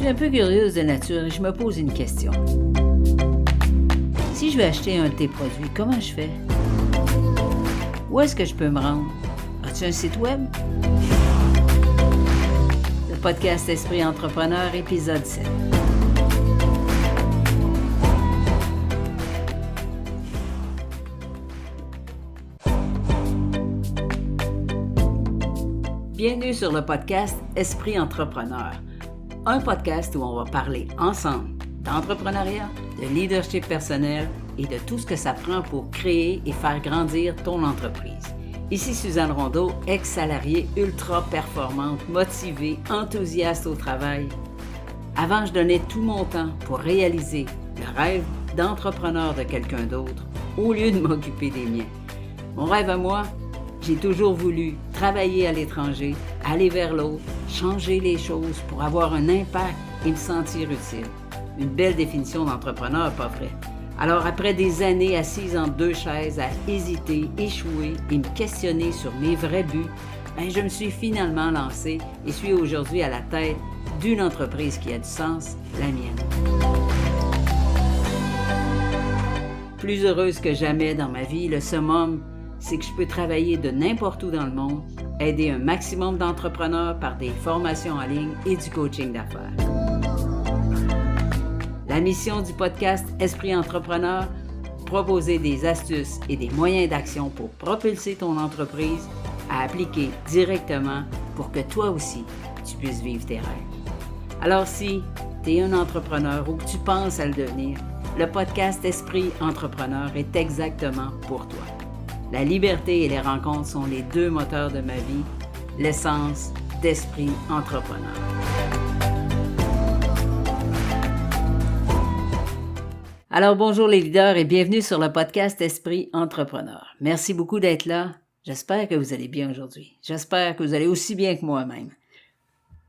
un peu curieuse de nature et je me pose une question. Si je veux acheter un de tes produits, comment je fais? Où est-ce que je peux me rendre? As-tu un site web? Le podcast Esprit Entrepreneur, épisode 7. Bienvenue sur le podcast Esprit Entrepreneur, un podcast où on va parler ensemble d'entrepreneuriat, de leadership personnel et de tout ce que ça prend pour créer et faire grandir ton entreprise. Ici Suzanne Rondeau, ex-salariée ultra performante, motivée, enthousiaste au travail. Avant, je donnais tout mon temps pour réaliser le rêve d'entrepreneur de quelqu'un d'autre au lieu de m'occuper des miens. Mon rêve à moi, j'ai toujours voulu travailler à l'étranger, aller vers l'autre, changer les choses pour avoir un impact et me sentir utile. Une belle définition d'entrepreneur, pas vrai? Alors, après des années assise entre deux chaises, à hésiter, échouer et me questionner sur mes vrais buts, je me suis finalement lancée et suis aujourd'hui à la tête d'une entreprise qui a du sens, la mienne. Plus heureuse que jamais dans ma vie, le summum, c'est que je peux travailler de n'importe où dans le monde, aider un maximum d'entrepreneurs par des formations en ligne et du coaching d'affaires. La mission du podcast Esprit Entrepreneur, proposer des astuces et des moyens d'action pour propulser ton entreprise à appliquer directement pour que toi aussi, tu puisses vivre tes rêves. Alors si tu es un entrepreneur ou que tu penses à le devenir, le podcast Esprit Entrepreneur est exactement pour toi. La liberté et les rencontres sont les deux moteurs de ma vie, l'essence d'Esprit Entrepreneur. Alors bonjour les leaders et bienvenue sur le podcast Esprit Entrepreneur. Merci beaucoup d'être là. J'espère que vous allez bien aujourd'hui. J'espère que vous allez aussi bien que moi-même.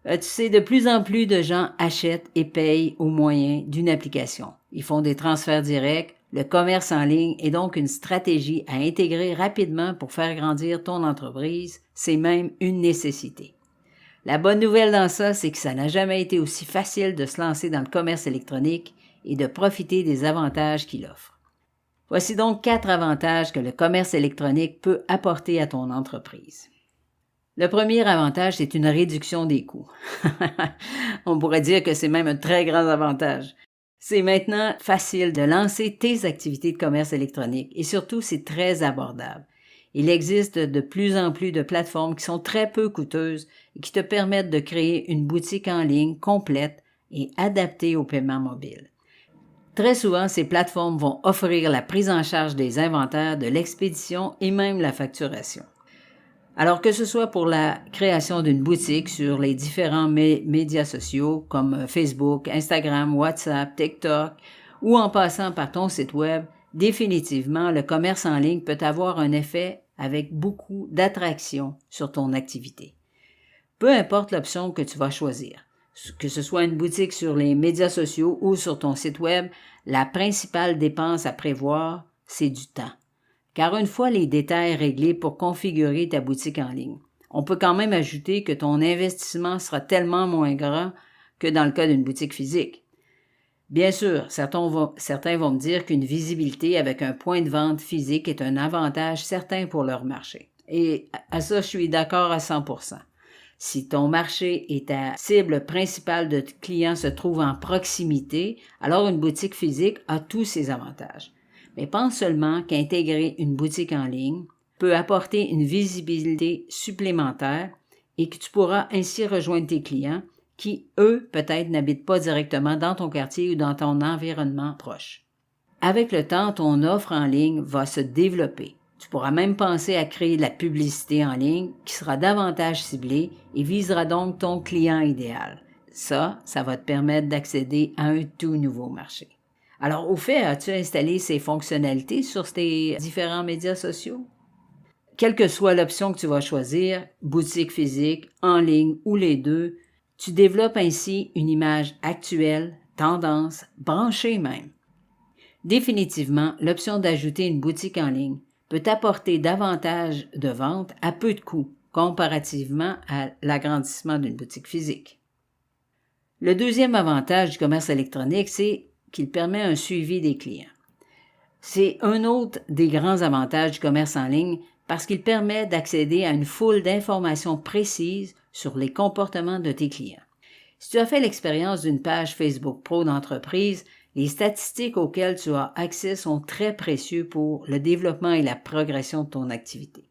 Tu sais, de plus en plus de gens achètent et payent au moyen d'une application. Ils font des transferts directs. Le commerce en ligne est donc une stratégie à intégrer rapidement pour faire grandir ton entreprise. C'est même une nécessité. La bonne nouvelle dans ça, c'est que ça n'a jamais été aussi facile de se lancer dans le commerce électronique et de profiter des avantages qu'il offre. Voici donc 4 avantages que le commerce électronique peut apporter à ton entreprise. Le premier avantage, c'est une réduction des coûts. On pourrait dire que c'est même un très grand avantage. C'est maintenant facile de lancer tes activités de commerce électronique et surtout, c'est très abordable. Il existe de plus en plus de plateformes qui sont très peu coûteuses et qui te permettent de créer une boutique en ligne complète et adaptée au paiement mobile. Très souvent, ces plateformes vont offrir la prise en charge des inventaires, de l'expédition et même la facturation. Alors que ce soit pour la création d'une boutique sur les différents médias sociaux comme Facebook, Instagram, WhatsApp, TikTok ou en passant par ton site web, définitivement, le commerce en ligne peut avoir un effet avec beaucoup d'attraction sur ton activité. Peu importe l'option que tu vas choisir, que ce soit une boutique sur les médias sociaux ou sur ton site web, la principale dépense à prévoir, c'est du temps. Car une fois les détails réglés pour configurer ta boutique en ligne, on peut quand même ajouter que ton investissement sera tellement moins grand que dans le cas d'une boutique physique. Bien sûr, certains vont me dire qu'une visibilité avec un point de vente physique est un avantage certain pour leur marché. Et à ça, je suis d'accord à 100%. Si ton marché et ta cible principale de clients se trouvent en proximité, alors une boutique physique a tous ses avantages. Mais pense seulement qu'intégrer une boutique en ligne peut apporter une visibilité supplémentaire et que tu pourras ainsi rejoindre tes clients qui, eux, peut-être n'habitent pas directement dans ton quartier ou dans ton environnement proche. Avec le temps, ton offre en ligne va se développer. Tu pourras même penser à créer de la publicité en ligne qui sera davantage ciblée et visera donc ton client idéal. Ça va te permettre d'accéder à un tout nouveau marché. Alors, au fait, as-tu installé ces fonctionnalités sur tes différents médias sociaux? Quelle que soit l'option que tu vas choisir, boutique physique, en ligne ou les deux, tu développes ainsi une image actuelle, tendance, branchée même. Définitivement, l'option d'ajouter une boutique en ligne peut apporter davantage de ventes à peu de coûts comparativement à l'agrandissement d'une boutique physique. Le deuxième avantage du commerce électronique, c'est qu'il permet un suivi des clients. C'est un autre des grands avantages du commerce en ligne parce qu'il permet d'accéder à une foule d'informations précises sur les comportements de tes clients. Si tu as fait l'expérience d'une page Facebook Pro d'entreprise, les statistiques auxquelles tu as accès sont très précieux pour le développement et la progression de ton activité.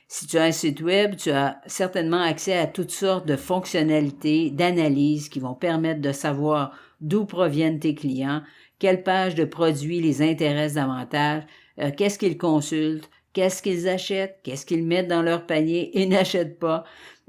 Si tu as un site web, tu as certainement accès à toutes sortes de fonctionnalités, d'analyses qui vont permettre de savoir d'où proviennent tes clients, quelles pages de produits les intéressent davantage, qu'est-ce qu'ils consultent, qu'est-ce qu'ils achètent, qu'est-ce qu'ils mettent dans leur panier et n'achètent pas.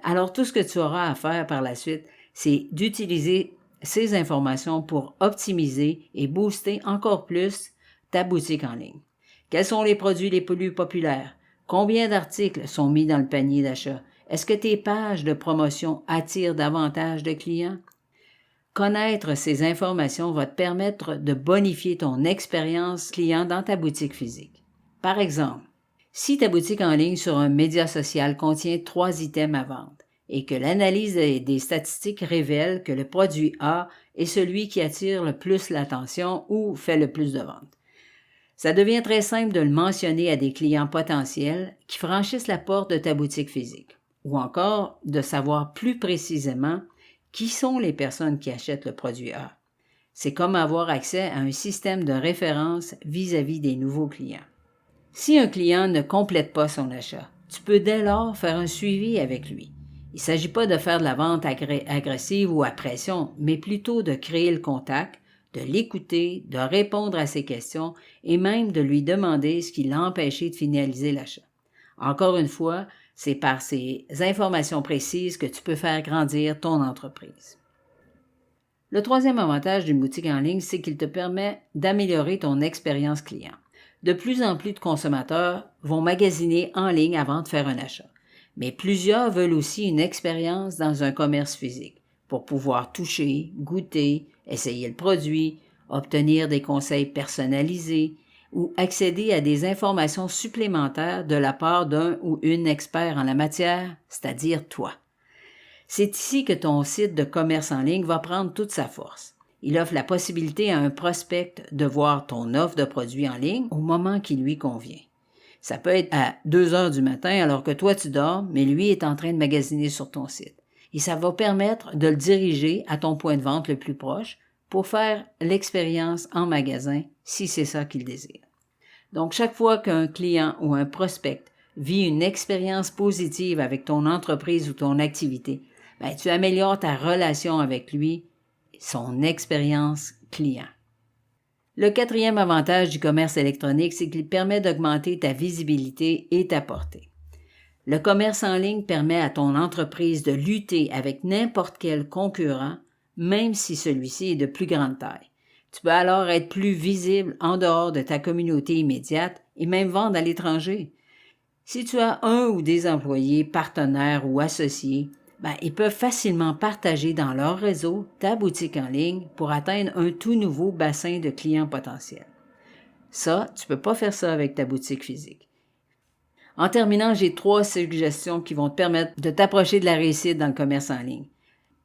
Alors, tout ce que tu auras à faire par la suite, c'est d'utiliser ces informations pour optimiser et booster encore plus ta boutique en ligne. Quels sont les produits les plus populaires? Combien d'articles sont mis dans le panier d'achat? Est-ce que tes pages de promotion attirent davantage de clients? Connaître ces informations va te permettre de bonifier ton expérience client dans ta boutique physique. Par exemple, si ta boutique en ligne sur un média social contient 3 items à vendre et que l'analyse des statistiques révèle que le produit A est celui qui attire le plus l'attention ou fait le plus de ventes, ça devient très simple de le mentionner à des clients potentiels qui franchissent la porte de ta boutique physique, ou encore de savoir plus précisément qui sont les personnes qui achètent le produit A. C'est comme avoir accès à un système de référence vis-à-vis des nouveaux clients. Si un client ne complète pas son achat, tu peux dès lors faire un suivi avec lui. Il ne s'agit pas de faire de la vente agressive ou à pression, mais plutôt de créer le contact, de l'écouter, de répondre à ses questions et même de lui demander ce qui l'a empêché de finaliser l'achat. Encore une fois, c'est par ces informations précises que tu peux faire grandir ton entreprise. Le troisième avantage d'une boutique en ligne, c'est qu'il te permet d'améliorer ton expérience client. De plus en plus de consommateurs vont magasiner en ligne avant de faire un achat, mais plusieurs veulent aussi une expérience dans un commerce physique pour pouvoir toucher, goûter, essayer le produit, obtenir des conseils personnalisés ou accéder à des informations supplémentaires de la part d'un ou une expert en la matière, c'est-à-dire toi. C'est ici que ton site de commerce en ligne va prendre toute sa force. Il offre la possibilité à un prospect de voir ton offre de produits en ligne au moment qui lui convient. Ça peut être à 2 heures du matin alors que toi tu dors, mais lui est en train de magasiner sur ton site. Et ça va permettre de le diriger à ton point de vente le plus proche pour faire l'expérience en magasin si c'est ça qu'il désire. Donc, chaque fois qu'un client ou un prospect vit une expérience positive avec ton entreprise ou ton activité, tu améliores ta relation avec lui, son expérience client. Le quatrième avantage du commerce électronique, c'est qu'il permet d'augmenter ta visibilité et ta portée. Le commerce en ligne permet à ton entreprise de lutter avec n'importe quel concurrent, même si celui-ci est de plus grande taille. Tu peux alors être plus visible en dehors de ta communauté immédiate et même vendre à l'étranger. Si tu as un ou des employés, partenaires ou associés, ils peuvent facilement partager dans leur réseau ta boutique en ligne pour atteindre un tout nouveau bassin de clients potentiels. Ça, tu ne peux pas faire ça avec ta boutique physique. En terminant, j'ai 3 suggestions qui vont te permettre de t'approcher de la réussite dans le commerce en ligne.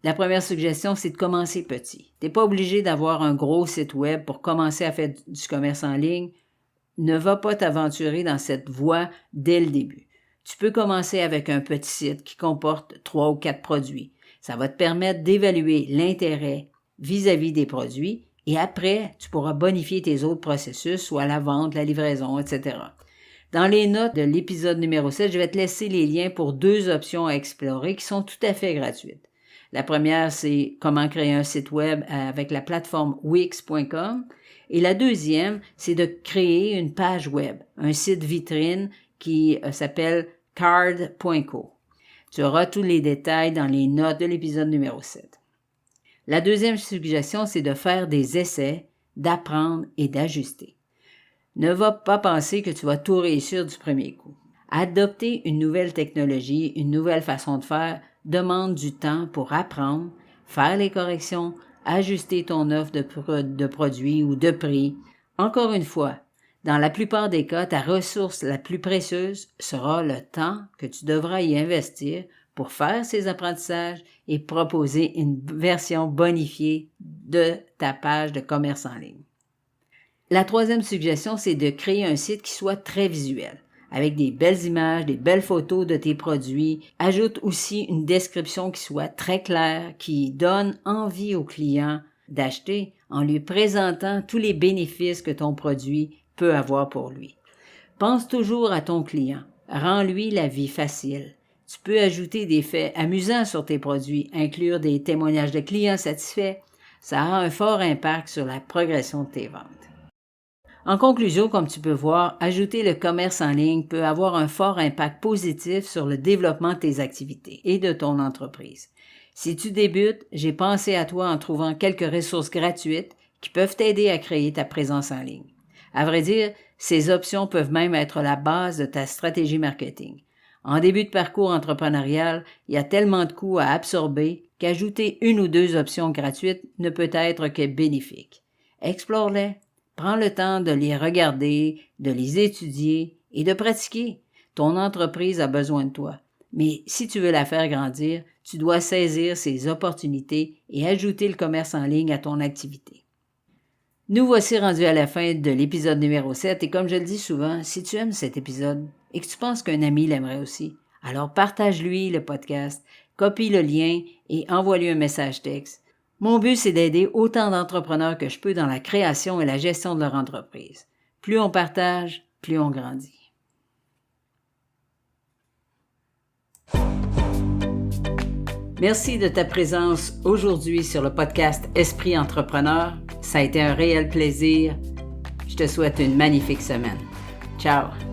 La première suggestion, c'est de commencer petit. Tu n'es pas obligé d'avoir un gros site web pour commencer à faire du commerce en ligne. Ne va pas t'aventurer dans cette voie dès le début. Tu peux commencer avec un petit site qui comporte 3 ou 4 produits. Ça va te permettre d'évaluer l'intérêt vis-à-vis des produits et après, tu pourras bonifier tes autres processus, soit la vente, la livraison, etc. Dans les notes de l'épisode numéro 7, je vais te laisser les liens pour 2 options à explorer qui sont tout à fait gratuites. La première, c'est comment créer un site web avec la plateforme Wix.com. Et la deuxième, c'est de créer une page web, un site vitrine qui s'appelle card.co. Tu auras tous les détails dans les notes de l'épisode numéro 7. La deuxième suggestion, c'est de faire des essais, d'apprendre et d'ajuster. Ne va pas penser que tu vas tout réussir du premier coup. Adopter une nouvelle technologie, une nouvelle façon de faire, demande du temps pour apprendre, faire les corrections, ajuster ton offre de produits ou de prix. Encore une fois, dans la plupart des cas, ta ressource la plus précieuse sera le temps que tu devras y investir pour faire ces apprentissages et proposer une version bonifiée de ta page de commerce en ligne. La troisième suggestion, c'est de créer un site qui soit très visuel, avec des belles images, des belles photos de tes produits. Ajoute aussi une description qui soit très claire, qui donne envie au client d'acheter en lui présentant tous les bénéfices que ton produit peut avoir pour lui. Pense toujours à ton client. Rends-lui la vie facile. Tu peux ajouter des faits amusants sur tes produits, inclure des témoignages de clients satisfaits. Ça a un fort impact sur la progression de tes ventes. En conclusion, comme tu peux voir, ajouter le commerce en ligne peut avoir un fort impact positif sur le développement de tes activités et de ton entreprise. Si tu débutes, j'ai pensé à toi en trouvant quelques ressources gratuites qui peuvent t'aider à créer ta présence en ligne. À vrai dire, ces options peuvent même être la base de ta stratégie marketing. En début de parcours entrepreneurial, il y a tellement de coûts à absorber qu'ajouter une ou deux options gratuites ne peut être que bénéfique. Explore-les. Prends le temps de les regarder, de les étudier et de pratiquer. Ton entreprise a besoin de toi. Mais si tu veux la faire grandir, tu dois saisir ces opportunités et ajouter le commerce en ligne à ton activité. Nous voici rendus à la fin de l'épisode numéro 7 et comme je le dis souvent, si tu aimes cet épisode et que tu penses qu'un ami l'aimerait aussi, alors partage-lui le podcast, copie le lien et envoie-lui un message texte. Mon but, c'est d'aider autant d'entrepreneurs que je peux dans la création et la gestion de leur entreprise. Plus on partage, plus on grandit. Merci de ta présence aujourd'hui sur le podcast Esprit Entrepreneur. Ça a été un réel plaisir. Je te souhaite une magnifique semaine. Ciao!